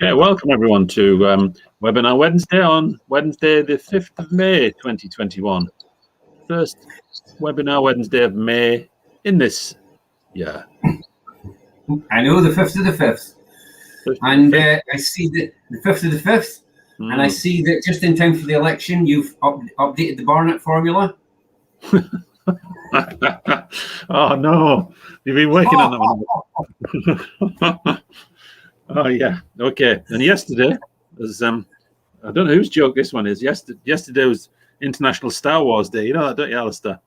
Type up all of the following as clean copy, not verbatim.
Okay, welcome everyone to Webinar Wednesday on Wednesday, the 5th of May, 2021. First Webinar Wednesday of May in this year. I know, the 5th of the 5th. And I see that the 5th of the 5th, and I see that just in time for the election, you've updated the Barnett formula. Oh, no. You've been working on that one. Oh, yeah. Okay. And yesterday, was, I don't know whose joke this one is. Yesterday was International Star Wars Day. You know that, don't you, Alistair?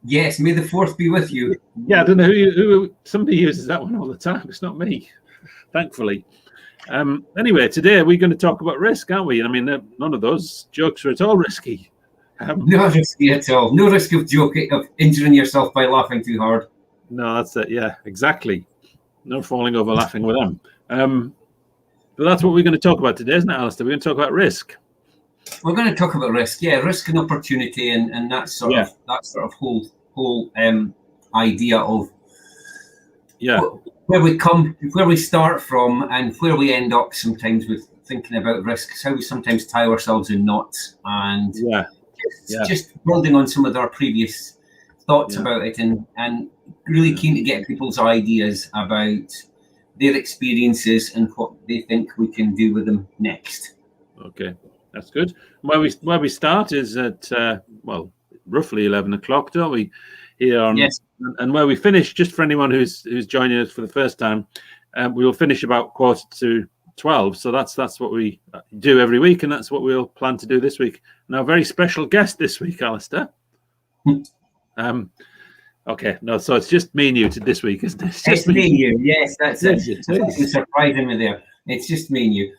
Yes, may the 4th be with you. Yeah, I don't know who somebody uses that one all the time. It's not me, thankfully. Anyway, today we're going to talk about risk, aren't we? I mean, none of those jokes are at all risky. Not risky at all. No risk of injuring yourself by laughing too hard. No, that's it. Yeah, exactly. No falling over laughing with them. But that's what we're going to talk about today, isn't it, Alistair? We're going to talk about risk. We're going to talk about risk, yeah, risk and opportunity, and that sort of whole idea of where we start from and where we end up sometimes with thinking about risks, how we sometimes tie ourselves in knots, and just building on some of our previous thoughts about it, and really keen to get people's ideas about their experiences and what they think we can do with them next. Okay, that's good. Where we start is at roughly 11 o'clock, don't we? Here on, yes. And where we finish, just for anyone who's joining us for the first time, we will finish about 11:45. So that's what we do every week, and that's what we'll plan to do this week. Now, a very special guest this week, Alistair. Okay, no, so it's just me and you this week, isn't it? It's just me and you. Yes, that's it. That's surprising me there. It's just me and you.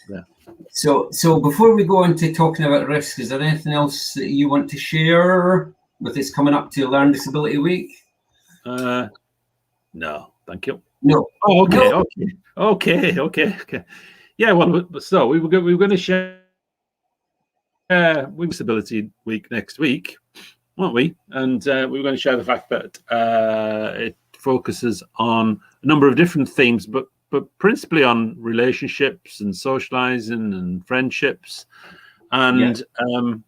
Yeah. So before we go on to talking about risk, is there anything else that you want to share with this coming up to Learn Disability Week? No, thank you. No. Oh, okay, no. Okay. Yeah, well, so we were going to share Disability Week next week, weren't we? And we were going to share the fact that it focuses on a number of different themes, but principally on relationships and socializing and friendships. And are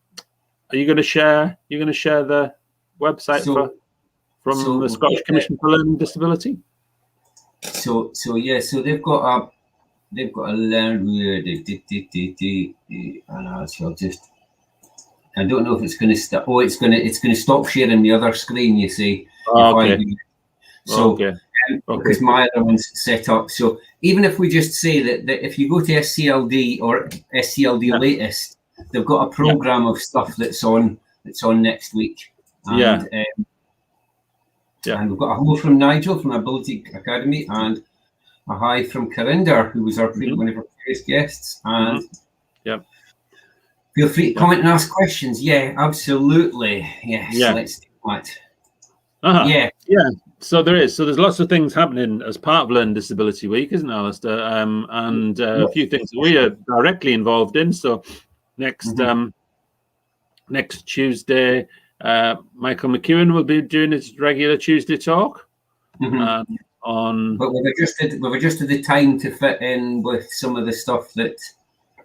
you going to share? You're going to share the website from the Scottish Commission for Learning Disability? So they've got a learn. I don't know if it's going to stop. Oh, it's going to stop sharing the other screen. You see. Because my other one's set up. So even if we just say that if you go to SCLD or SCLD latest, they've got a program of stuff that's on next week. And, and we've got a hello from Nigel from Ability Academy, and a hi from Carinder, who was one of our previous guests. And feel free to comment and ask questions. Yeah, absolutely. Yes, let's do that. Yeah. So there's lots of things happening as part of Learn Disability Week, isn't it, Alistair? And a few things that we are directly involved in. So next Tuesday, Michael McEwen will be doing his regular Tuesday talk. But we've adjusted the time to fit in with some of the stuff that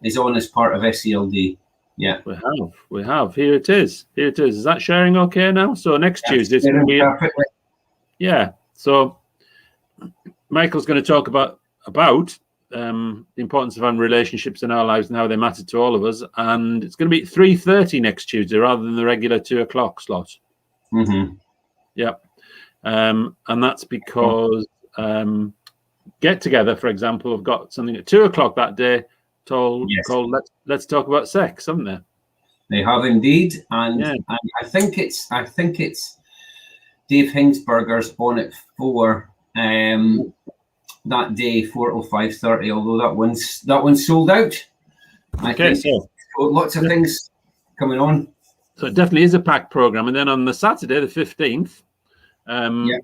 is on as part of SCLD. Yeah, we have. Here it is. Is that sharing okay now? So next Tuesday, it's going to be perfectly. Yeah. So Michael's going to talk about the importance of having relationships in our lives and how they matter to all of us. And it's going to be at 3:30 next Tuesday rather than the regular 2 o'clock slot. Yeah. And that's because Get Together, for example, have got something at 2 o'clock that day called Let's Talk About Sex, haven't they? They have indeed. And I think it's Dave Hingsberger's on at 4 that day, 4 till 5:30, although that one's sold out. So lots of things coming on. So it definitely is a packed program. And then on the Saturday, the 15th,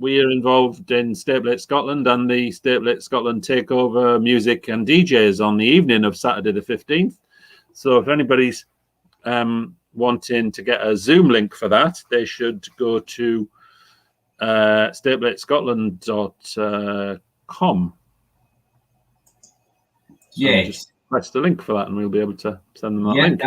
we are involved in State Late Scotland and the State Late Scotland Takeover Music and DJs on the evening of Saturday the 15th. So if anybody's wanting to get a Zoom link for that, they should go to statelatescotland.com. Yes. Just press the link for that, and we'll be able to send them that Yeah, link.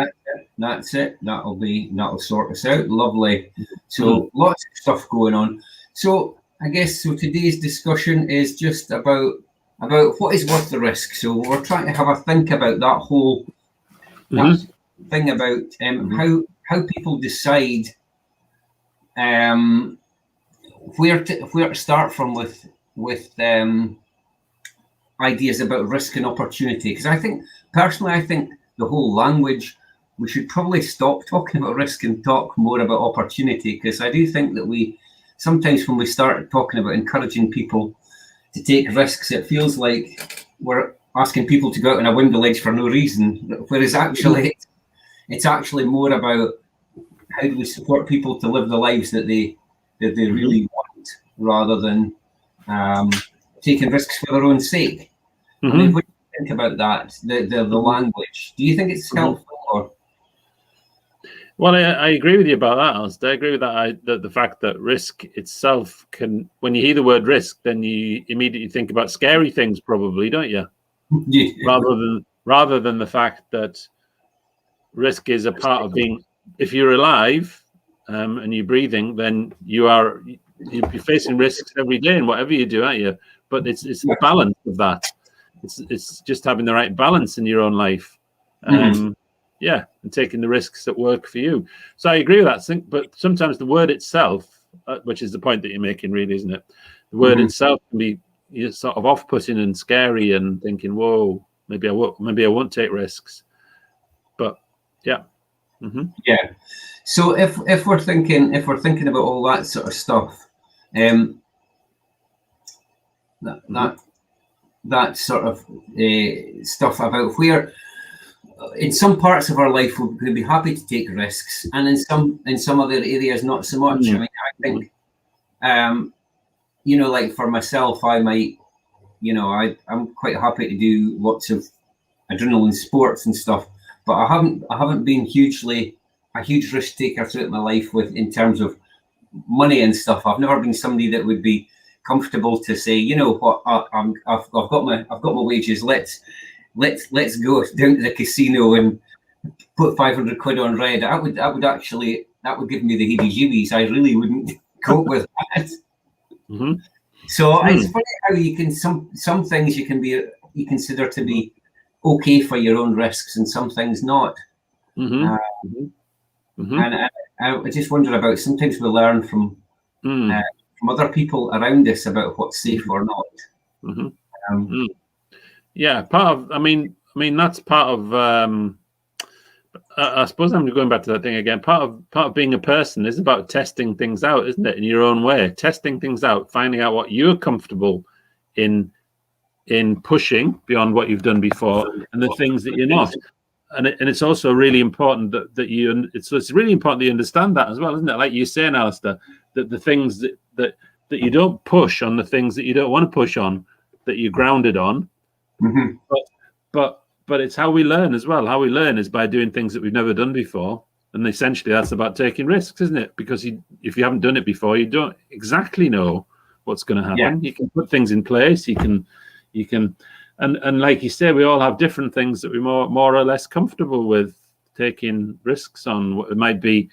that's it. That'll sort us out. Lovely. So lots of stuff going on. So I guess today's discussion is just about what is worth the risk. So we're trying to have a think about that whole that thing about how people decide where to start from with ideas about risk and opportunity. Because I think the whole language, we should probably stop talking about risk and talk more about opportunity, because I do think that we sometimes, when we start talking about encouraging people to take risks, it feels like we're asking people to go out on a window ledge for no reason, whereas actually it's actually more about how do we support people to live the lives that they really want, rather than taking risks for their own sake. I mean, what do you think about that, the language? Do you think it's helpful? Or? Well, I agree with you about that, Alistair. I agree with that. The fact that risk itself can, when you hear the word risk, then you immediately think about scary things, probably, don't you? Yeah. Rather than the fact that risk is a part of being. If you're alive and you're breathing, then you're facing risks every day in whatever you do, aren't you? But it's the balance of that. It's just having the right balance in your own life. Yeah, and taking the risks that work for you. So I agree with that. But sometimes the word itself, which is the point that you're making, really, isn't it? The word itself can be sort of off-putting and scary, and thinking, "Whoa, maybe I won't take risks." But yeah, yeah. So if we're thinking about all that sort of stuff, that sort of stuff about where. In some parts of our life, we're going to be happy to take risks, and in some other areas, not so much. I mean, I think, like for myself, I might, I'm quite happy to do lots of adrenaline sports and stuff, but I haven't been a huge risk taker throughout my life in terms of money and stuff. I've never been somebody that would be comfortable to say, you know what, I've got my wages. Let's go down to the casino and put 500 quid on red. That would give me the heebie-jeebies. I really wouldn't cope with that. So it's funny how you can some things you consider to be okay for your own risks, and some things not. And I just wonder about, sometimes we learn from other people around us about what's safe or not. Yeah, I mean, that's part of. I suppose I'm going back to that thing again. Part of being a person is about testing things out, isn't it? In your own way, testing things out, finding out what you're comfortable in pushing beyond what you've done before, and the things that you're not. And it's also really important that you. It's really important that you understand that as well, isn't it? Like you're saying, Alistair, that the things that you don't push on, the things that you don't want to push on, that you're grounded on. But it's how we learn as well. How we learn is by doing things that we've never done before, and essentially that's about taking risks, isn't it? Because if you haven't done it before, you don't exactly know what's going to happen. Yeah. You can put things in place. You can, and like you say, we all have different things that we're more or less comfortable with taking risks on. It might be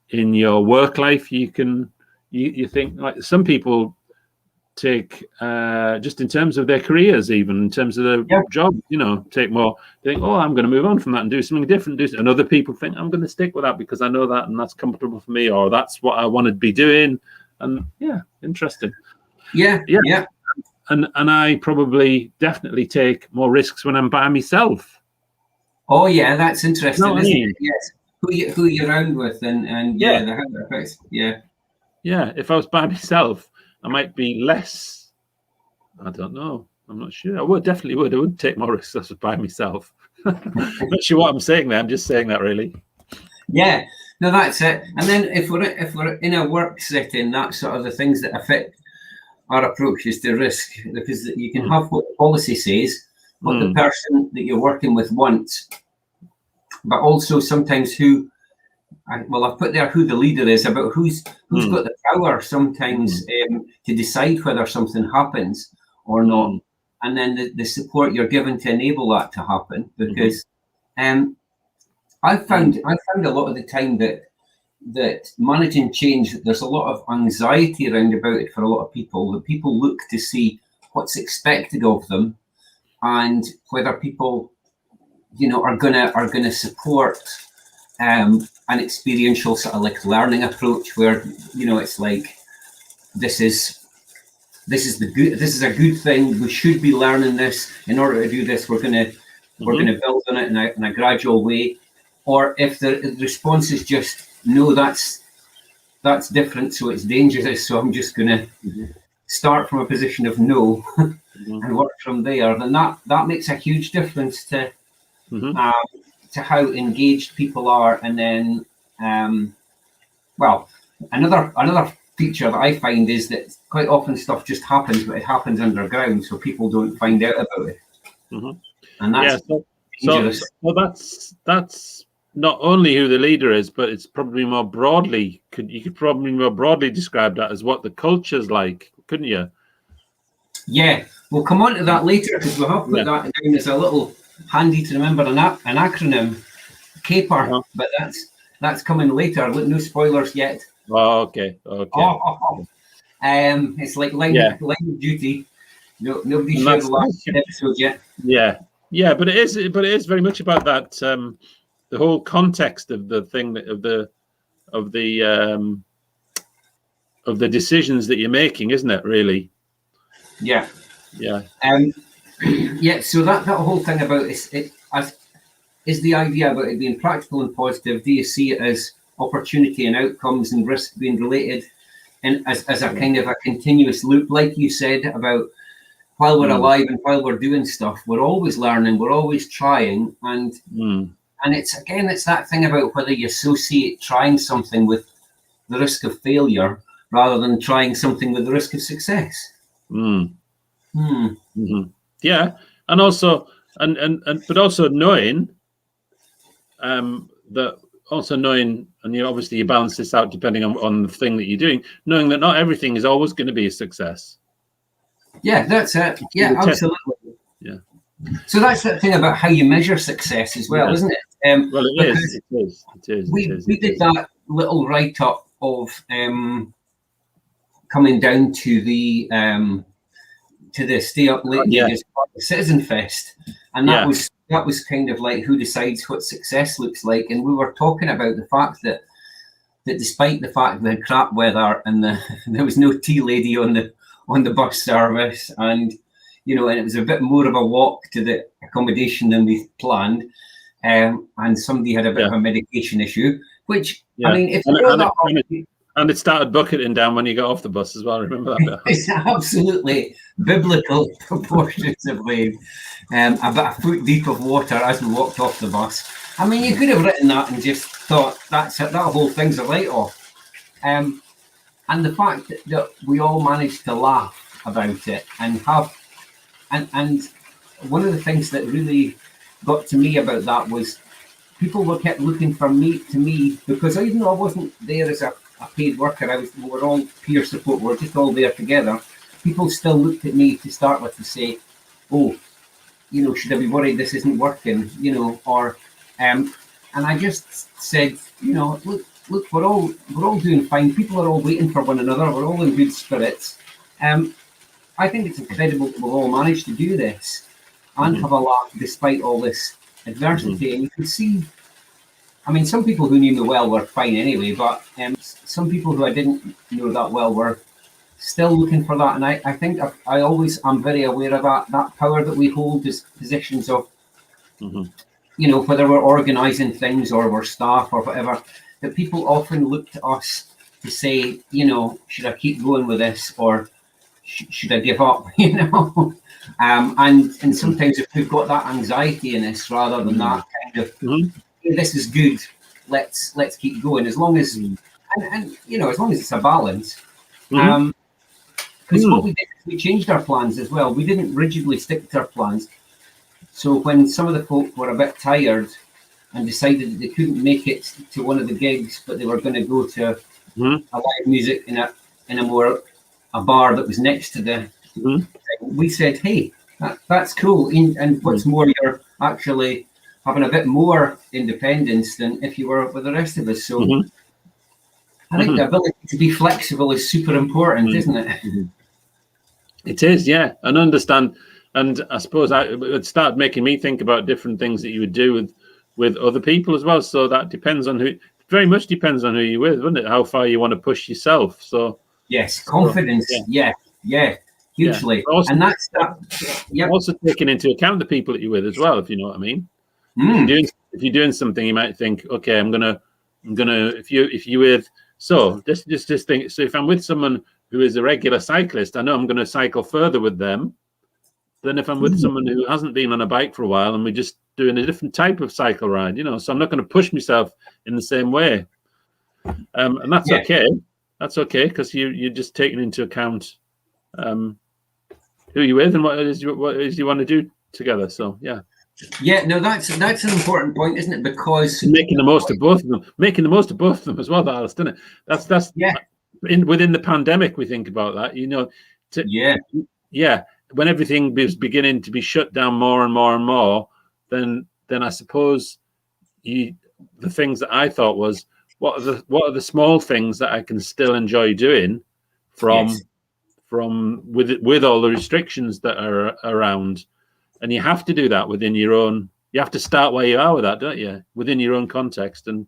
in your work life. You think, like some people take just in terms of their careers, even in terms of their job, take more. They think, I'm going to move on from that and do something different. And other people think, I'm going to stick with that because I know that and that's comfortable for me, or that's what I want to be doing. And interesting. Yeah. And I probably definitely take more risks when I'm by myself. Oh yeah, that's interesting. You know isn't it? Yes, who you're around with, and how that affects. Yeah. If I was by myself, I might be less. I don't know. I'm not sure. I definitely would. I would take more risks if I was by myself. I'm not sure what I'm saying there. I'm just saying that, really. Yeah. No, that's it. And then if we're in a work setting, that's sort of the things that affect our approaches to risk, because you can have what the policy says, what the person that you're working with wants, but also sometimes I've put there who the leader is, about who's got the power sometimes to decide whether something happens or not. and then the support you're given to enable that to happen. Because I found a lot of the time that managing change, there's a lot of anxiety around about it for a lot of people. That people look to see what's expected of them, and whether people, are gonna support an experiential sort of like learning approach where it's like this is a good thing. We should be learning this. In order to do this, we're gonna build on it in a gradual way. Or if the response is just no, that's different, so it's dangerous. So I'm just gonna start from a position of no and work from there. Then that makes a huge difference to how engaged people are. And then, another feature that I find is that quite often stuff just happens, but it happens underground, so people don't find out about it. And that's dangerous. So that's not only who the leader is, but it's probably more broadly. You could probably more broadly describe that as what the culture's like, couldn't you? Yeah, we'll come on to that later because we have put that down as a little handy to remember an acronym, CAPER, but that's coming later. No spoilers yet. Oh, okay. It's like line of duty. No, nobody shared the last episode yet. Yeah, but it is very much about that. The whole context of the thing of the decisions that you're making, isn't it? Really. Yeah. Yeah. So that whole thing about is the idea about it being practical and positive. Do you see it as opportunity and outcomes and risk being related, and as a kind of a continuous loop, like you said, about while we're alive and while we're doing stuff, we're always learning, we're always trying, and it's that thing about whether you associate trying something with the risk of failure rather than trying something with the risk of success. Yeah, and also but also knowing that. Also knowing, and you balance this out depending on the thing that you're doing, knowing that not everything is always going to be a success. Yeah, that's it. Yeah, absolutely. Yeah. So that's the thing about how you measure success as well, isn't it? Well, it is. We did that little write-up of coming down to the Stay Up Late gig as part of the Citizen Fest, and that was kind of like who decides what success looks like. And we were talking about the fact that despite the fact we had crap weather and there was no tea lady on the bus service, and and it was a bit more of a walk to the accommodation than we planned, and somebody had a bit of a medication issue, which I mean, if and it started bucketing down when you got off the bus as well. Remember that? It's absolutely biblical proportions of rain. About a foot deep of water as we walked off the bus. I mean, you could have written that and just thought that's it. That whole thing's a write-off. And the fact that we all managed to laugh about it and one of the things that really got to me about that was people kept looking for me because even though I wasn't there as a paid worker, we were all peer support. We were just all there together. People still looked at me to start with to say, "Oh, should I be worried this isn't working?" And I just said, look, we're all doing fine. People are all waiting for one another. We're all in good spirits. I think it's incredible that we've all managed to do this and have a laugh despite all this adversity. And you can see, I mean, some people who knew me well were fine anyway, but some people who I didn't know that well were still looking for that. And I think I always am very aware of that power that we hold as positions of, whether we're organising things or we're staff or whatever, that people often look to us to say, should I keep going with this or should I give up, and sometimes if we've got that anxiety in us rather than that kind of, hey, this is good, let's keep going, as long as, as long as it's a balance. Because what we did, we changed our plans as well. We didn't rigidly stick to our plans. So when some of the folk were a bit tired and decided that they couldn't make it to one of the gigs, but they were going to go to a live music in a bar that was next to the thing, we said, hey, That's cool. And what's more, you're actually having a bit more independence than if you were with the rest of us. So I think the ability to be flexible is super important, isn't it? It is, yeah, and understand. And I suppose it started making me think about different things that you would do with other people as well. So that depends on who. Very much depends on who you're with, doesn't it? How far you want to push yourself. So yes, confidence. Yeah, hugely. Yeah. Also, and that's that. Yep. Also taking into account the people that you're with as well, if you know what I mean. If you're doing something, you might think, okay, I'm gonna. If you with just think. So if I'm with someone who is a regular cyclist, I know I'm going to cycle further with them than if I'm with someone who hasn't been on a bike for a while and we're just doing a different type of cycle ride, you know. So I'm not going to push myself in the same way, and that's okay. That's okay because you're just taking into account who you're with and what it is you want to do together. So yeah, no, that's an important point, isn't it? Because making the most of both of them as well, Alice, isn't it? That's within the pandemic we think about that, you know. When everything was beginning to be shut down more and more and more, then I suppose the things that I thought was what are the small things that I can still enjoy doing from with all the restrictions that are around. And you have to do that within your own. You have to start where you are with that, don't you? Within your own context and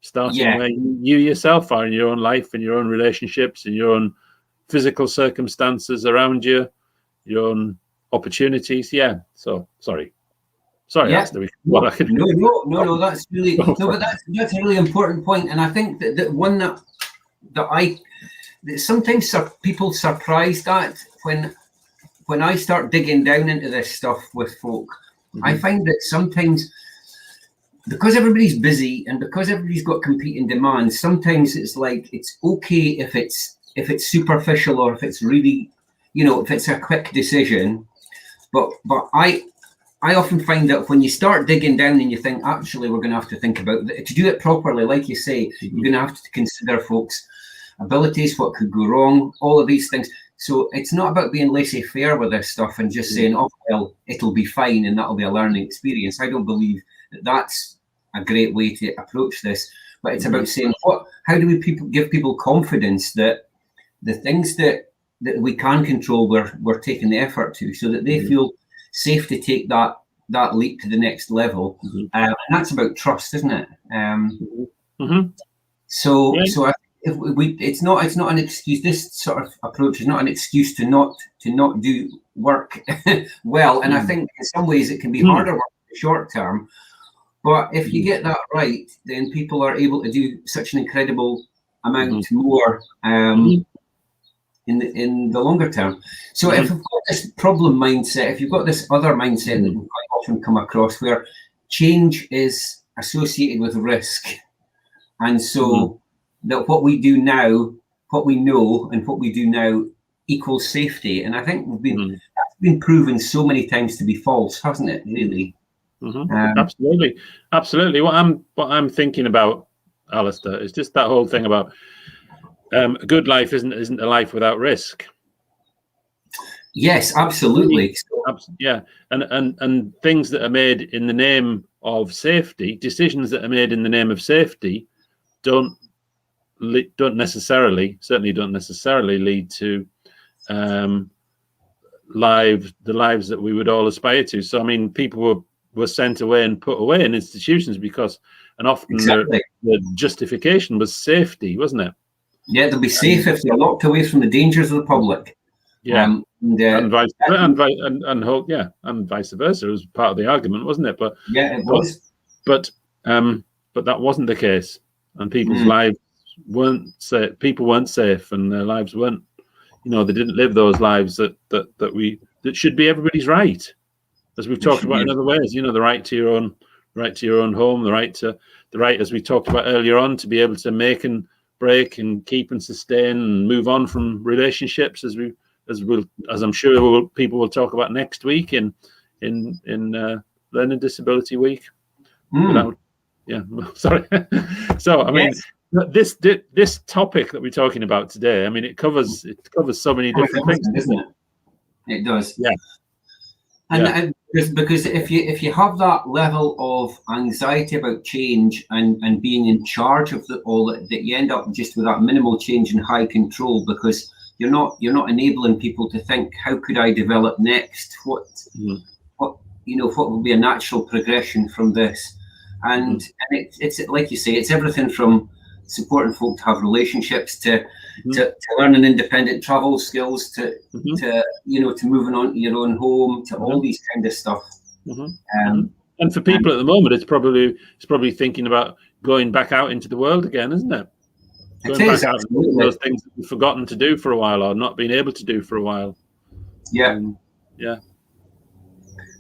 starting where you yourself are in your own life, in your own relationships, in your own physical circumstances around you, your own opportunities. Yeah. So sorry. Yeah. No. That's really but that's a really important point, and I think that one that sometimes people surprised at when I start digging down into this stuff with folk, I find that sometimes because everybody's busy and because everybody's got competing demands, sometimes it's like it's okay if it's superficial or if it's really, you know, if it's a quick decision. But I often find that when you start digging down and you think, actually, we're going to have to think about to do it properly, like you say, you're going to have to consider folks' abilities, what could go wrong, all of these things. So it's not about being laissez-faire with this stuff and just saying, oh, well, it'll be fine and that'll be a learning experience. I don't believe that that's a great way to approach this. But it's about saying, how do we give people confidence that the things that we can control, we're taking the effort to, so that they feel safe to take that leap to the next level. And that's about trust, isn't it? So I it's not an excuse. This sort of approach is not an excuse to not do work well. And I think in some ways it can be harder work in the short term. But if you get that right, then people are able to do such an incredible amount more in the longer term. So if you've got this problem mindset, if you've got this other mindset that we quite often come across, where change is associated with risk, and so that what we do now, what we know, and what we do now equals safety. And I think that's been proven so many times to be false, hasn't it? Really. Absolutely. What I'm thinking about, Alistair, is just that whole thing about a good life isn't a life without risk. Yes, absolutely. Yeah, and things that are made in the name of safety, decisions that are made in the name of safety, don't necessarily lead to the lives that we would all aspire to. So I mean, people were sent away and put away in institutions because, and often the justification was safety, wasn't it? Yeah, they'll be safe if they're locked away from the dangers of the public. Yeah, and vice versa. It was part of the argument, wasn't it? But yeah, it was. But that wasn't the case, and people's lives weren't safe. People weren't safe, and their lives weren't. You know, they didn't live those lives that should be everybody's right, as we've talked about in other ways. You know, the right to your own home, the right, as we talked about earlier on, to be able to make and break and keep and sustain and move on from relationships, as I'm sure people will talk about next week in Learning Disability Week. Sorry. So I mean, this topic that we're talking about today, I mean, it covers so many different things, doesn't it? It does. Yeah. And because if you have that level of anxiety about change and being in charge of all that, you end up just with that minimal change and high control, because you're not enabling people to think, how could I develop next? What what will be a natural progression from this? And it's like you say, it's everything from supporting folk to have relationships to learning independent travel skills to moving on to your own home, to all these kind of stuff. And for people at the moment, it's probably thinking about going back out into the world again, isn't it? Going back out and doing those things that we've forgotten to do for a while, or not been able to do for a while. Yeah.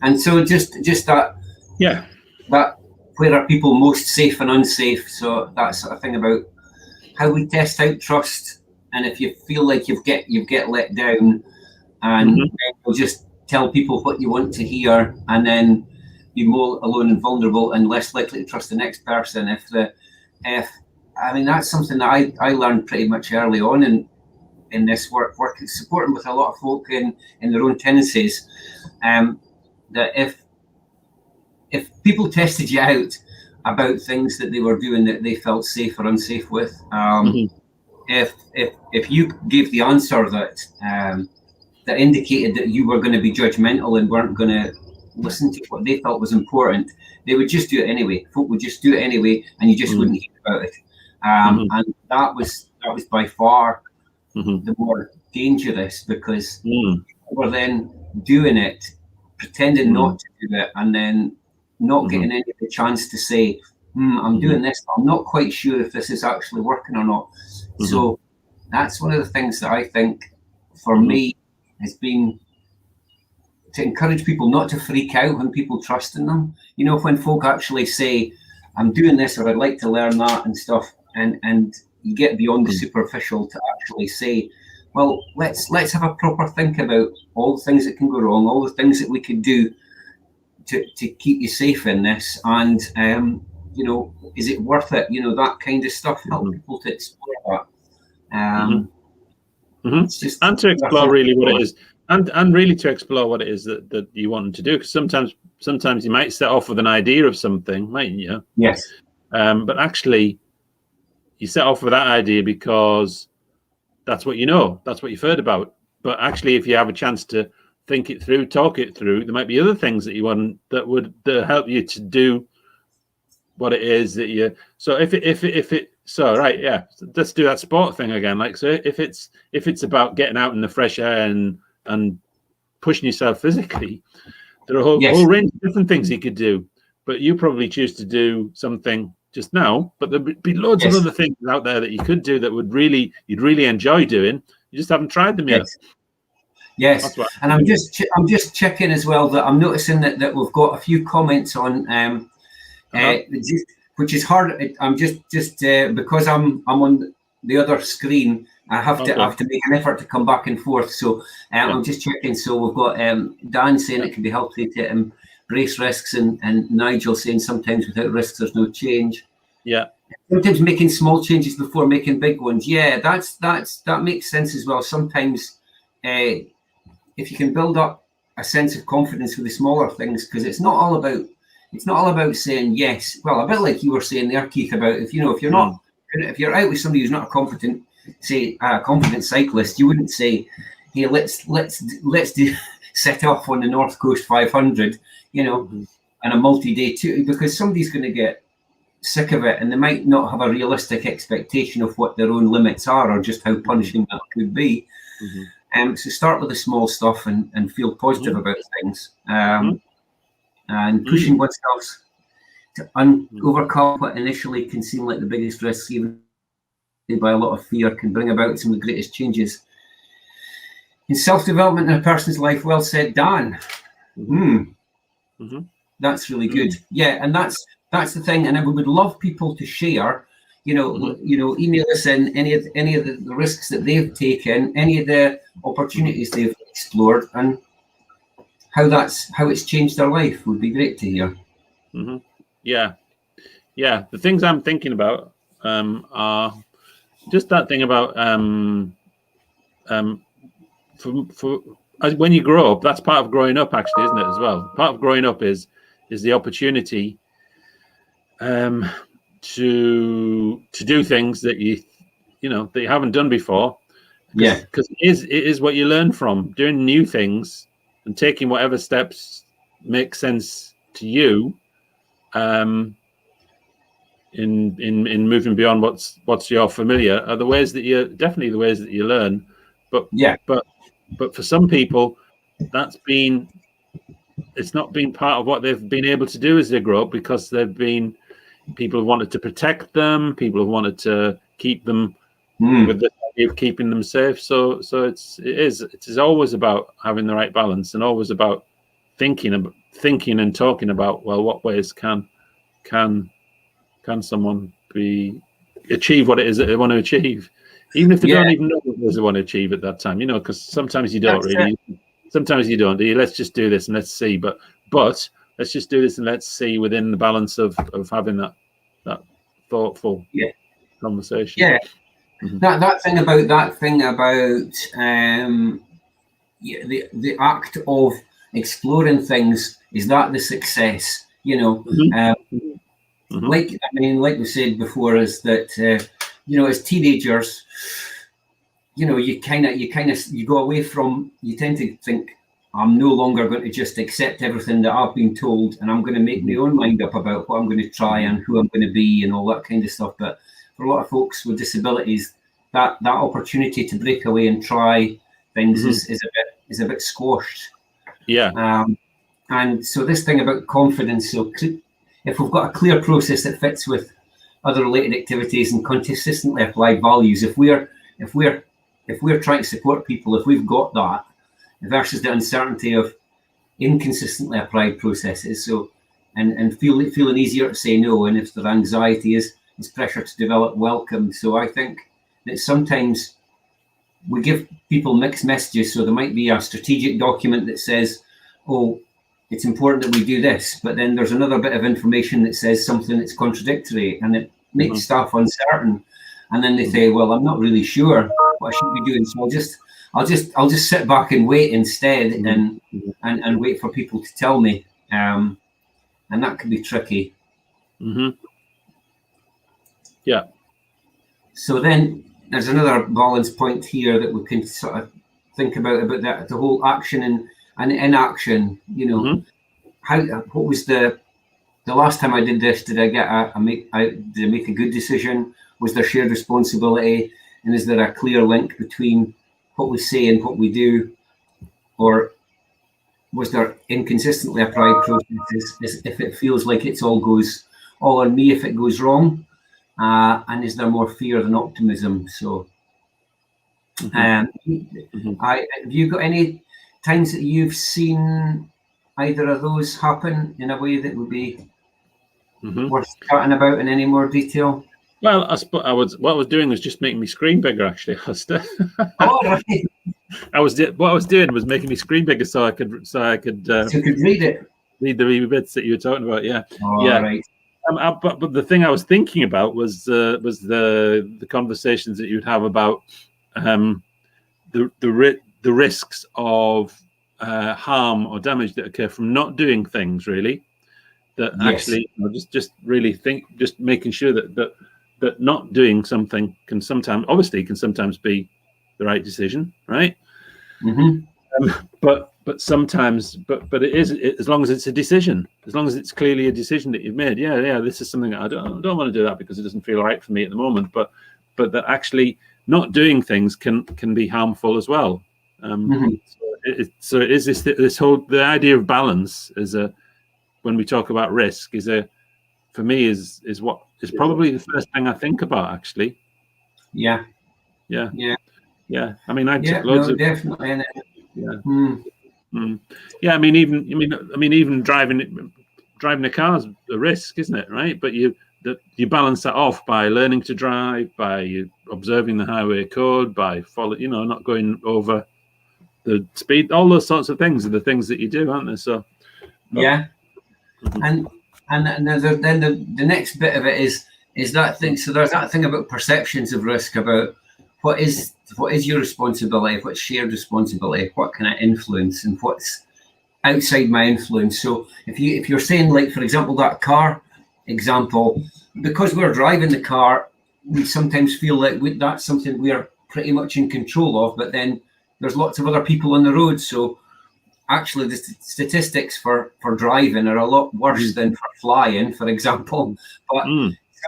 And so just that. Yeah. That, where are people most safe and unsafe? So that sort of thing about how we test out trust, and if you feel like you get let down, and you'll just tell people what you want to hear, and then be more alone and vulnerable and less likely to trust the next person. I mean, that's something that I learned pretty much early on in this work supporting with a lot of folk in their own tendencies, that if people tested you out about things that they were doing that they felt safe or unsafe with, if you gave the answer that indicated that you were going to be judgmental and weren't going to listen to what they felt was important, they would just do it anyway. Folk would just do it anyway, and you just wouldn't hear about it. And that was by far the more dangerous, because we're then doing it, pretending not to do it, and then not getting any of the chance to say, I'm doing this, but I'm not quite sure if this is actually working or not. So that's one of the things that I think for me has been to encourage people not to freak out when people trust in them. You know, when folk actually say, I'm doing this, or I'd like to learn that and stuff, and you get beyond the superficial to actually say, well, let's have a proper think about all the things that can go wrong, all the things that we could do to keep you safe in this, and is it worth it? That kind of stuff. Help people to explore that. It's just, and to explore really what it is, and really to explore what it is that you want them to do. Because sometimes you might set off with an idea of something, mightn't you? Yes. But actually, you set off with that idea because that's what you know, that's what you've heard about. But actually, if you have a chance to think it through, talk it through, there might be other things that you want that would help you to do what it is that you. So let's do that sport thing again. Like, so if it's about getting out in the fresh air and pushing yourself physically, there are a whole range of different things you could do. But you probably choose to do something just now, but there'd be loads of other things out there that you could do that you'd really enjoy doing. You just haven't tried them yet. Yes, and I'm just checking as well that I'm noticing that we've got a few comments on, which is hard. I'm just because I'm on the other screen. I have to make an effort to come back and forth. So I'm just checking. So we've got Dan saying it can be healthy to embrace risks, and Nigel saying sometimes without risks there's no change. Yeah. Sometimes making small changes before making big ones. Yeah, that makes sense as well. Sometimes if you can build up a sense of confidence with the smaller things, because it's not all about saying yes. Well, a bit like you were saying there, Keith, about if you're out with somebody who's not a confident cyclist, you wouldn't say, hey, let's do set off on the North Coast 500, and a multi-day tour, because somebody's going to get sick of it, and they might not have a realistic expectation of what their own limits are, or just how punishing that could be. So start with the small stuff and feel positive about things, and pushing oneself to overcome what initially can seem like the biggest risks, even by a lot of fear, can bring about some of the greatest changes in self-development in a person's life. Well said, Dan. That's really good. Yeah, and that's the thing, and we would love people to share. Email us in any of the risks that they've taken, any of the opportunities they've explored, and how it's changed their life. Would be great to hear. Yeah. The things I'm thinking about are just that thing about when you grow up, that's part of growing up, actually, isn't it? As well, part of growing up is the opportunity to do things that you haven't done before. Because it is what you learn from doing new things and taking whatever steps make sense to you. In moving beyond what's your familiar are the ways that you learn, but for some people it's not been part of what they've been able to do as they grow up, because people have wanted to protect them, people have wanted to keep them with the idea of keeping them safe. So it is always about having the right balance, and always about thinking and talking about, well, what ways can someone achieve what it is that they want to achieve, even if they don't even know what it is they want to achieve at that time, because sometimes you don't really. Sometimes you don't. Let's just do this and let's see. But let's just do this and let's see, within the balance of having that thoughtful conversation. Yeah. Mm-hmm. That thing about the act of exploring things, is that the success? Mm-hmm. Like we said before, is that as teenagers, you go away from, you tend to think, I'm no longer going to just accept everything that I've been told, and I'm going to make my own mind up about what I'm going to try and who I'm going to be and all that kind of stuff. But for a lot of folks with disabilities, that opportunity to break away and try things is a bit squashed. Yeah. And so this thing about confidence, so if we've got a clear process that fits with other related activities and consistently applied values, if we're trying to support people, if we've got that, versus the uncertainty of inconsistently applied processes, so and feeling easier to say no, and if their anxiety is pressure to develop welcome. So I think that sometimes we give people mixed messages. So there might be a strategic document that says, oh, it's important that we do this, but then there's another bit of information that says something that's contradictory, and it makes staff uncertain. And then they say, well, I'm not really sure what I should be doing, so I'll just sit back and wait instead, and wait for people to tell me, and that can be tricky. Yeah. So then there's another balance point here that we can sort of think about that, the whole action and inaction. What was the last time I did this? Did I make a good decision? Was there shared responsibility? And is there a clear link between what we say and what we do? Or was there inconsistently applied processes, if it feels like it's all on me if it goes wrong? And is there more fear than optimism? So have you got any times that you've seen either of those happen in a way that would be worth chatting about in any more detail? Well, what I was doing was just making my screen bigger. Actually, right. What I was doing was making my screen bigger so I could read it. Read the wee bits that you were talking about. Yeah. Right. But the thing I was thinking about was the conversations that you'd have about the risks of harm or damage that occur from not doing things. Really, that actually just really just making sure that not doing something can sometimes be the right decision, right? But sometimes, but it is, as long as it's a decision, as long as it's clearly a decision that you've made. Yeah, this is something that I don't want to do that because it doesn't feel right for me at the moment. But that actually not doing things can be harmful as well. So it is this whole, the idea of balance when we talk about risk for me is what is probably the first thing I think about, actually. Yeah. I mean, I took loads of definitely. Yeah, I mean, even driving a car is a risk, isn't it? Right, but you balance that off by learning to drive, by observing the highway code, by not going over the speed. All those sorts of things are the things that you do, aren't they? So and then the next bit of it is that thing. So there's that thing about perceptions of risk, about what is your responsibility, what's shared responsibility, what can I influence, and what's outside my influence. So if you're saying, like, for example, that car example, because we're driving the car, we sometimes feel like that's something we're pretty much in control of, but then there's lots of other people on the road. So actually the statistics for driving are a lot worse than for flying, for example. But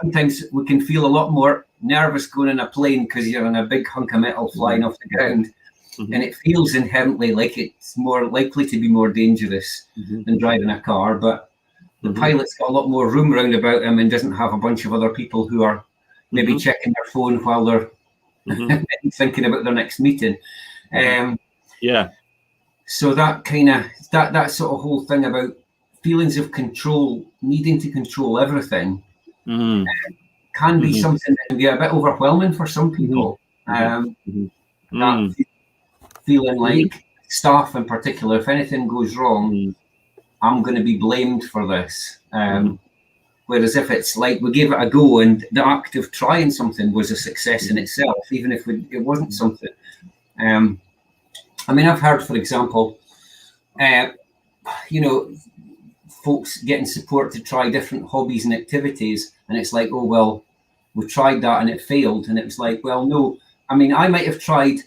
sometimes we can feel a lot more nervous going in a plane because you're in a big hunk of metal flying off the ground. And it feels inherently like it's more likely to be more dangerous than driving a car. But the pilot's got a lot more room round about him and doesn't have a bunch of other people who are maybe checking their phone while they're thinking about their next meeting. So that kind of that sort of whole thing about feelings of control, needing to control everything, can be something that can be a bit overwhelming for some people. That feeling like staff in particular, if anything goes wrong, I'm going to be blamed for this. Whereas if it's like we gave it a go and the act of trying something was a success in itself, even if it wasn't something. I mean, I've heard, for example, folks getting support to try different hobbies and activities, and it's like, oh, well, we tried that and it failed. And it was like, well, no, I mean, I might have tried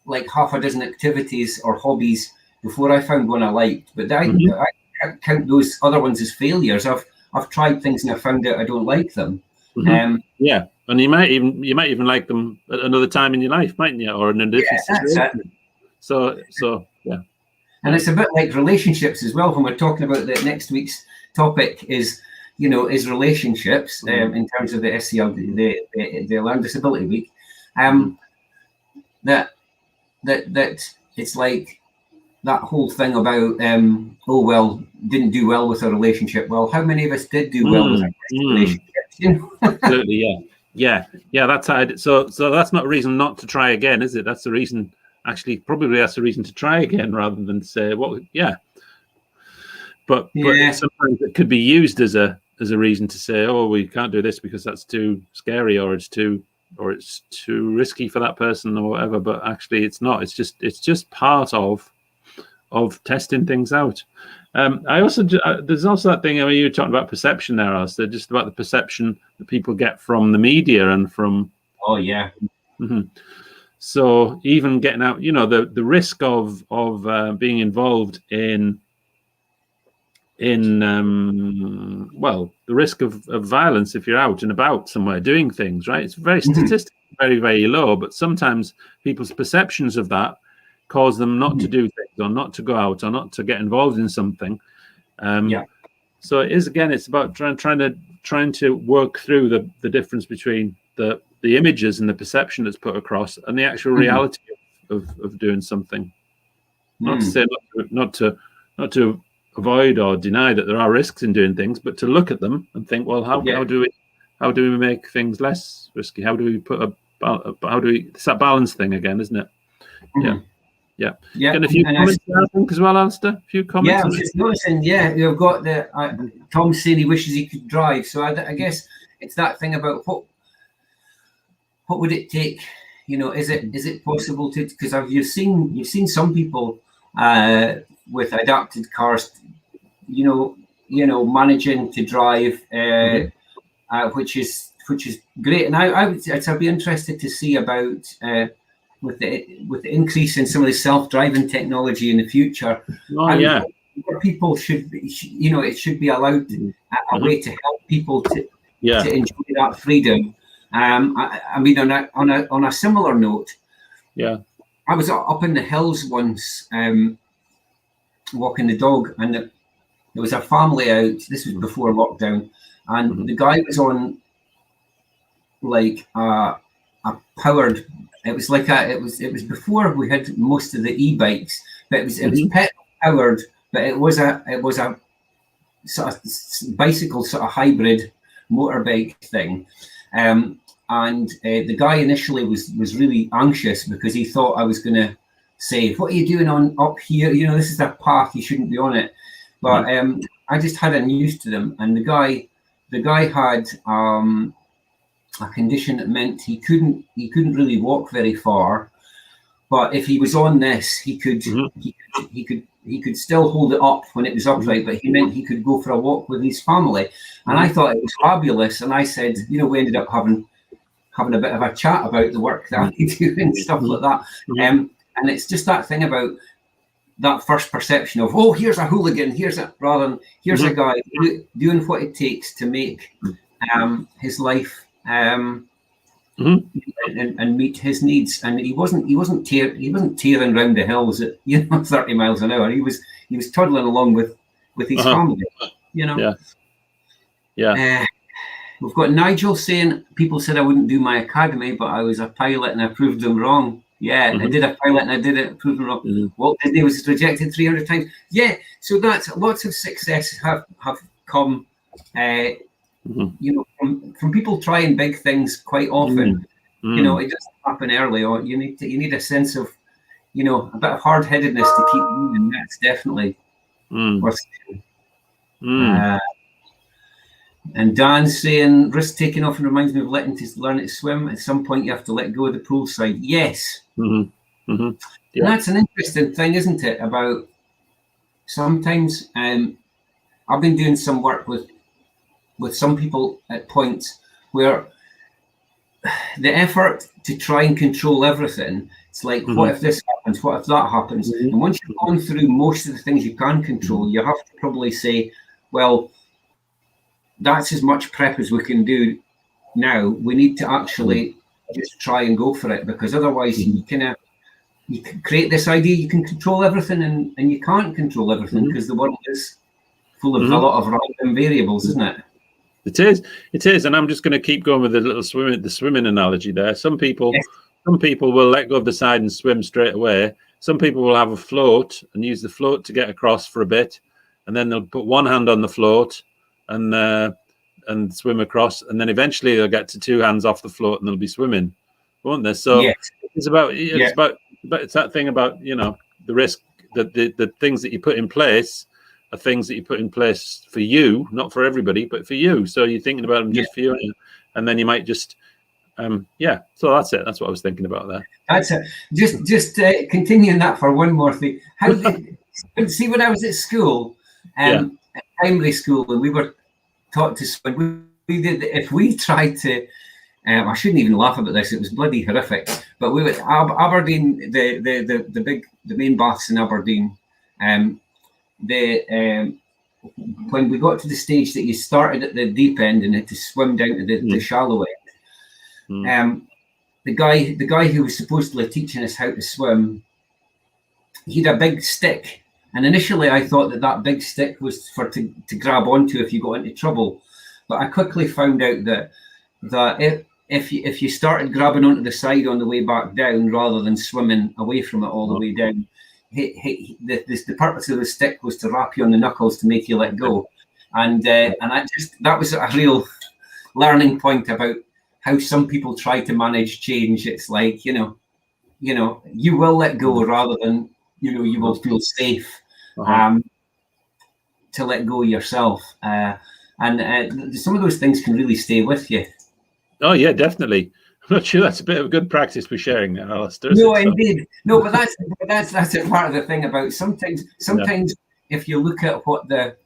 like half a dozen activities or hobbies before I found one I liked, but I can't count those other ones as failures. I've tried things and I found out I don't like them. And you might even like them at another time in your life, mightn't you, or in a different situation. So yeah. And it's a bit like relationships as well. When we're talking about the next week's topic is relationships in terms of the SCLD, the Learning Disability Week. That it's like that whole thing about didn't do well with a relationship. Well, how many of us did do well with relationships? Absolutely, yeah. That's how. So that's not a reason not to try again, is it? That's the reason. Actually, probably that's a reason to try again rather than say, well, yeah. But sometimes it could be used as a reason to say, oh, we can't do this because that's too scary, or it's too risky for that person, or whatever. But actually, it's not. It's just part of testing things out. I also there's also that thing. I mean, you were talking about perception there, Alistair, just about the perception that people get from the media and from. Oh yeah. So even getting out, the risk of being involved in the risk of violence if you're out and about somewhere doing things, right? It's very statistically very, very low, but sometimes people's perceptions of that cause them not to do things, or not to go out, or not to get involved in something. So it is, again, it's about trying to work through the difference between the images and the perception that's put across and the actual reality of doing something. Not to say not to avoid or deny that there are risks in doing things, but to look at them and think, well, how do we make things less risky? How do we it's that balance thing again, isn't it? Yeah. And a few comments as well, Alistair? A few comments? Yeah, I was just noticing, you've got Tom saying he wishes he could drive. So I guess it's that thing about what would it take? Is it possible to? Because you've seen some people with adapted cars, managing to drive, which is great. And I'd be interested to see about with the increase in some of the self-driving technology in the future. More people should be, it should be allowed a way to help people to enjoy that freedom. I mean, on a similar note, I was up in the hills once, walking the dog, and there was a family out. This was before lockdown, and the guy was on like a powered. It was like it was before we had most of the e-bikes, but it was petrol powered, but it was a sort of bicycle, sort of hybrid motorbike thing. And the guy initially was really anxious because he thought I was going to say, "What are you doing up here? This is a path, you shouldn't be on it." But I just had a news to them, and the guy had a condition that meant he couldn't really walk very far. But if he was on this, he could still hold it up when it was upright. But he meant he could go for a walk with his family, and I thought it was fabulous. And I said, we ended up having a bit of a chat about the work that I do and stuff like that. And it's just that thing about that first perception of, oh, here's a hooligan, rather than here's a guy doing what it takes to make his life and meet his needs. And he wasn't tearing around the hills at 30 miles an hour. He was toddling along with his family. We've got Nigel saying, people said I wouldn't do my academy, but I was a pilot and I proved them wrong. Yeah, I did a pilot and I did it, proved them wrong. Walt Disney was rejected 300 times. Yeah, so that's lots of success have come, from people trying big things quite often. It doesn't happen early on. You need a sense of, a bit of hard-headedness to keep moving. That's definitely worth doing. And Dan's saying, risk taking often reminds me of learning to swim. At some point, you have to let go of the pool side. Yes. And that's an interesting thing, isn't it? About sometimes I've been doing some work with some people at points where the effort to try and control everything, it's like, what if this happens? What if that happens? And once you've gone through most of the things you can control, you have to probably say, well, that's as much prep as we can do now. We need to actually just try and go for it, because otherwise you can create this idea you can control everything, and you can't control everything, because the world is full of a lot of random variables, isn't it? It is, and I'm just going to keep going with the swimming analogy there. Some people will let go of the side and swim straight away. Some people will have a float and use the float to get across for a bit, and then they'll put one hand on the float and swim across, and then eventually they'll get to two hands off the float and they'll be swimming, won't they? So it's that thing about the risk, that the things that you put in place are things that you put in place for you, not for everybody, but for you. So you're thinking about them just for you, and then you might just so that's it. That's what I was thinking about there. That's it. Just continuing that for one more thing. How see, when I was at school, primary school, and we were taught to swim, we did, if we tried to, I shouldn't even laugh about this, it was bloody horrific, but we would, Aberdeen, the main baths in Aberdeen, when we got to the stage that you started at the deep end and had to swim down to the shallow end, the guy who was supposedly teaching us how to swim, he had a big stick. And initially, I thought that big stick was to grab onto if you got into trouble. But I quickly found out that if you started grabbing onto the side on the way back down rather than swimming away from it all the way down, the purpose of the stick was to wrap you on the knuckles to make you let go. And that was a real learning point about how some people try to manage change. It's like, you will let go rather than, you will feel safe. To let go yourself, and some of those things can really stay with you. Oh yeah, definitely. I'm not sure that's a bit of good practice for sharing that, Alistair. No, indeed. No, but that's a part of the thing about sometimes if you look at what the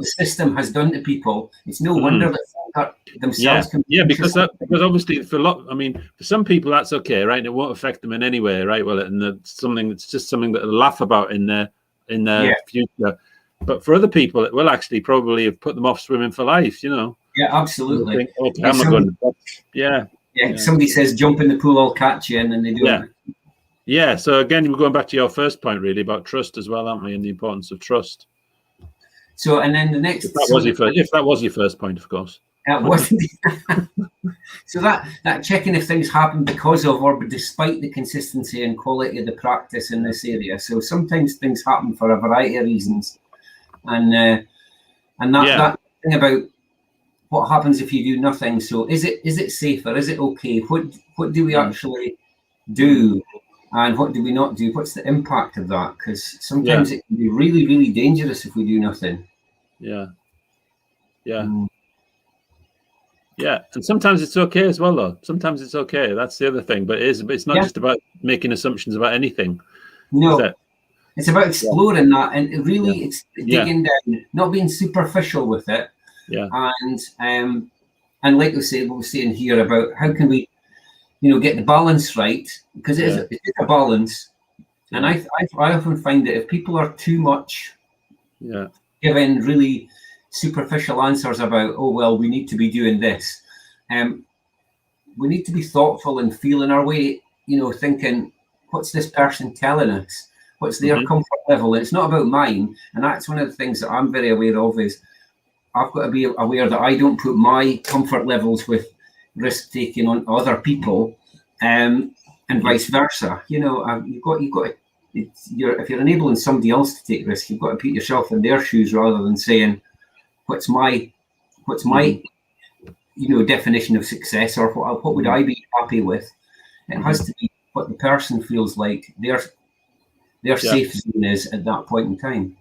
system has done to people, it's no wonder that themselves can. Yeah, because obviously for some people that's okay, right? It won't affect them in any way, right? Well, and it's just something that they'll laugh about in their future. But for other people, it will actually probably have put them off swimming for life, Yeah, absolutely. Think, okay, I'm not going to. Yeah. Somebody says, jump in the pool, I'll catch you, and then they do it. Yeah, so again, we're going back to your first point, really, about trust as well, aren't we, and the importance of trust. So, and then the next... If that was your first point, of course. Wasn't so that checking if things happen because of or despite the consistency and quality of the practice in this area. So sometimes things happen for a variety of reasons, and that thing about what happens if you do nothing. So is it safer? Is it okay? What do we actually do, and what do we not do? What's the impact of that? Because sometimes it can be really, really dangerous if we do nothing. Yeah, and sometimes it's okay as well, though. Sometimes it's okay. That's the other thing. But it's not just about making assumptions about anything. Is No, it? it's about exploring that and really it's Yeah. digging down, not being superficial with it. Yeah. And like we were saying here about how can we, get the balance right, because it is a balance. And I often find that if people are too much giving really superficial answers about, oh, well, we need to be doing this, we need to be thoughtful and feeling our way, thinking, what's this person telling us? What's their comfort level? And it's not about mine. And that's one of the things that I'm very aware of is I've got to be aware that I don't put my comfort levels with risk taking on other people, and vice versa. You've got to, if you're enabling somebody else to take risk, you've got to put yourself in their shoes rather than saying, what's my definition of success, or what would I be happy with? It has to be what the person feels like their safe zone is at that point in time.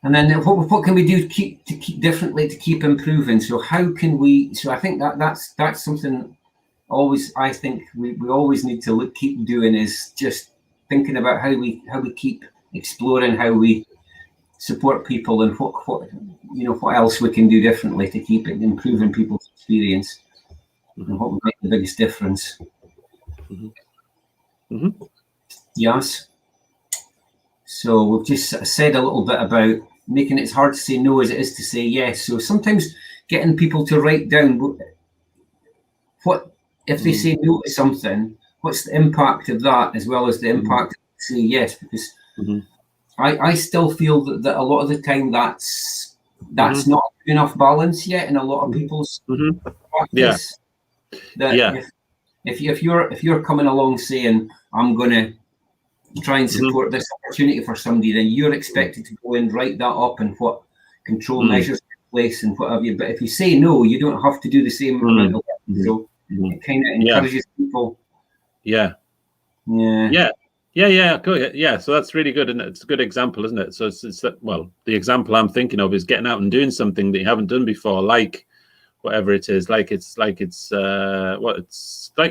And then what can we do to keep differently, to keep improving? So how can we? So I think that's something always I think we always need to keep doing, is just thinking about how we keep exploring how we support people and what else we can do differently to keep it improving people's experience and what would make the biggest difference. Yes. So we've just said a little bit about making it as hard to say no as it is to say yes. So sometimes getting people to write down what if they say no to something, what's the impact of that as well as the impact of saying yes, because I still feel that a lot of the time that's not enough balance yet in a lot of people's practice. If you're coming along saying, I'm going to try and support this opportunity for somebody, then you're expected to go and write that up and what control measures in place and what have you. But if you say no, you don't have to do the same amount of work. So it kind of encourages people. Cool. Yeah, so that's really good, and it's a good example, isn't it? So it's that, well, the example I'm thinking of is getting out and doing something that you haven't done before, like whatever it is, it's like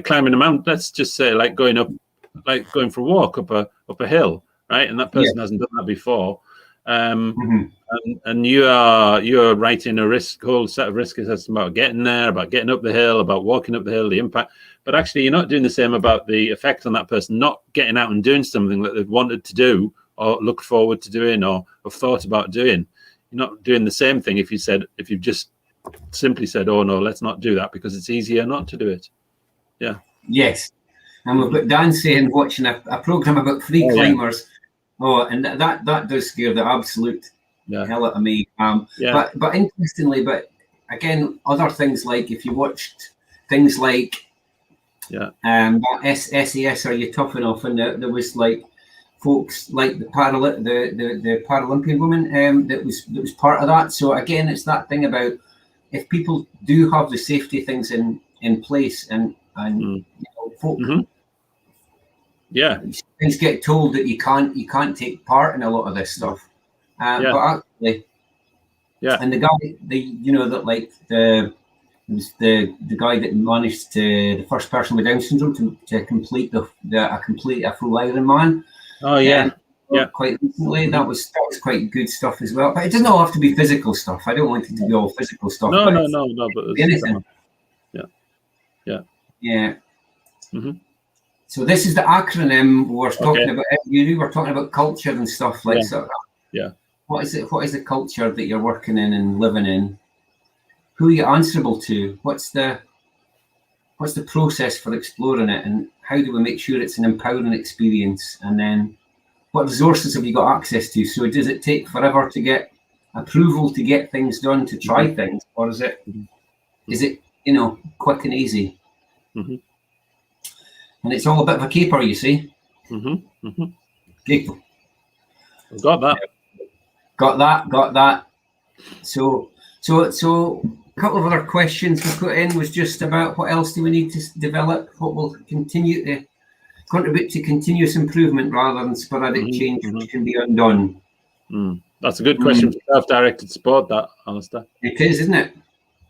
climbing a mountain. Let's just say like going for a walk up a hill, right? And that person hasn't done that before. And you're writing a whole set of risk assessments about getting there, about getting up the hill, about walking up the hill, the impact. But actually, you're not doing the same about the effect on that person not getting out and doing something that they've wanted to do or looked forward to doing or have thought about doing. You're not doing the same thing if you've just simply said, oh no, let's not do that because it's easier not to do it. Yeah. Yes. And we've got Dan saying, watching a program about free climbers. Oh, and that does scare the absolute hell out of me. But interestingly, but again, other things like if you watched things like SAS, Are You Tough Enough? And there was like folks like the Paralympian woman that was part of that. So again, it's that thing about if people do have the safety things in place and folk. Things get told that you can't take part in a lot of this stuff, but actually, and the guy, the guy that managed the first person with Down syndrome to complete a full Ironman. Quite recently, that was quite good stuff as well. But it doesn't all have to be physical stuff. I don't want it to be all physical stuff. No, but anything. So this is the acronym we're talking about. You were talking about culture and stuff like that. What is it? What is the culture that you're working in and living in? Who are you answerable to? What's the process for exploring it, and how do we make sure it's an empowering experience? And then, what resources have you got access to? So does it take forever to get approval to get things done, to try things, or is it quick and easy? And it's all a bit of a caper, you see. Caper. Got that. So a couple of other questions we put in was just about what else do we need to develop, what will continue to contribute to continuous improvement rather than sporadic change which can be undone. That's a good question for self-directed sport, that, Alistair. It is, isn't it?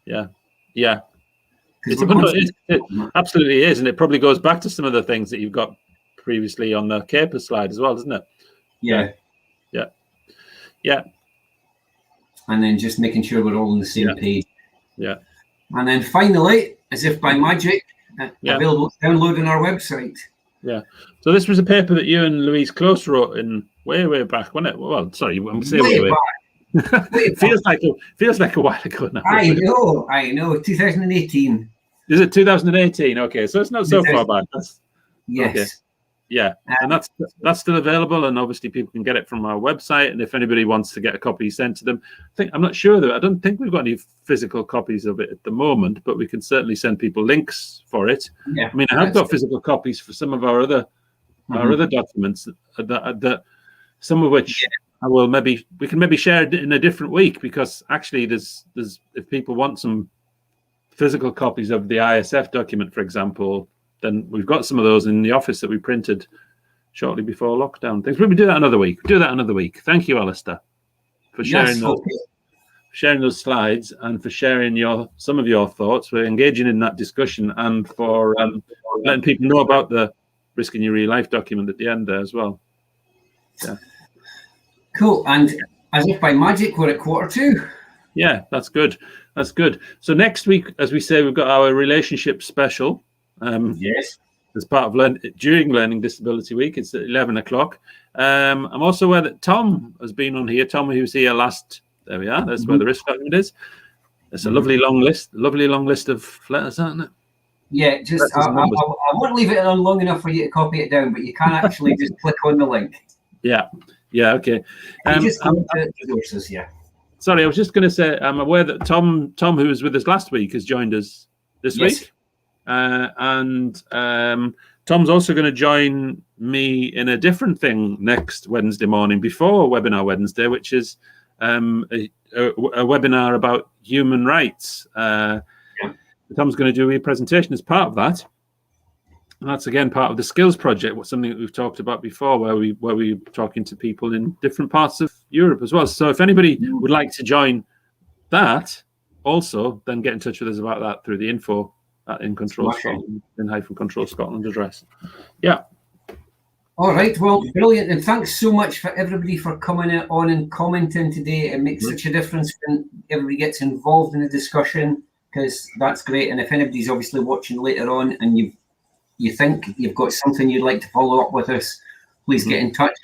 Yeah. It absolutely is, and it probably goes back to some of the things that you've got previously on the caper slide as well, doesn't it? Yeah. And then just making sure we're all on the same page. Yeah. And then finally, as if by magic, available to download on our website. Yeah. So this was a paper that you and Louise Close wrote in way back, wasn't it? Well, sorry, I'm saying way back. It feels like a while ago now. I know. 2018. Is it 2018? Okay, so it's not so far back. Yes. Okay. Yeah, and that's still available, and obviously people can get it from our website. And if anybody wants to get a copy sent to them, I'm not sure though. I don't think we've got any physical copies of it at the moment, but we can certainly send people links for it. Yeah, I mean, I have got physical copies for some of our other documents that some of which we can maybe share in a different week, because actually there's if people want some physical copies of the ISF document, for example, then we've got some of those in the office that we printed shortly before lockdown. Things. We do that another week. Thank you, Alistair, for sharing those slides and for sharing some of your thoughts. We're engaging in that discussion, and for letting people know about the Risking Your Real Life document at the end there as well. Yeah. Cool. And as if by magic, we're at 1:45. Yeah, that's good. So next week, as we say, we've got our relationship special. Yes. As part of during Learning Disability Week, it's at 11 o'clock. I'm also aware that Tom has been on here. Tom, who was here last. There we are. That's where the risk document is. It's a lovely long list of letters, aren't it? Yeah, I won't leave it on long enough for you to copy it down, but you can actually just click on the link. Yeah, okay. Just go to resources, Sorry, I was just going to say, I'm aware that Tom, who was with us last week, has joined us this week. And Tom's also going to join me in a different thing next Wednesday morning before Webinar Wednesday, which is a webinar about human rights. Tom's going to do a presentation as part of that. And that's again part of the skills project, something that we've talked about before, where we're talking to people in different parts of Europe as well. So if anybody would like to join that also, then get in touch with us about that through the info at In-Control Scotland, in-Control Scotland address. Yeah. All right. Well, brilliant. And thanks so much for everybody for coming on and commenting today. It makes such a difference when everybody gets involved in the discussion, because that's great. And if anybody's obviously watching later on and you think you've got something you'd like to follow up with us, please get in touch.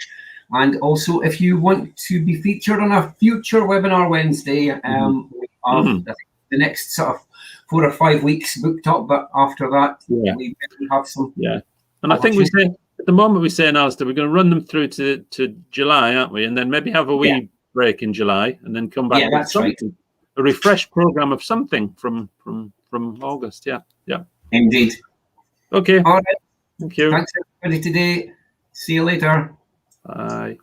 And also, if you want to be featured on a future Webinar Wednesday, we have the next sort of 4 or 5 weeks booked up, but after that, we have some. Yeah, and I think we say at the moment, we're saying, Alistair, we're going to run them through to July, aren't we? And then maybe have a wee break in July, and then come back with something, a refreshed program of something from August. Yeah. Indeed. Okay. All right. Thank you. Thanks everybody today. See you later. Bye.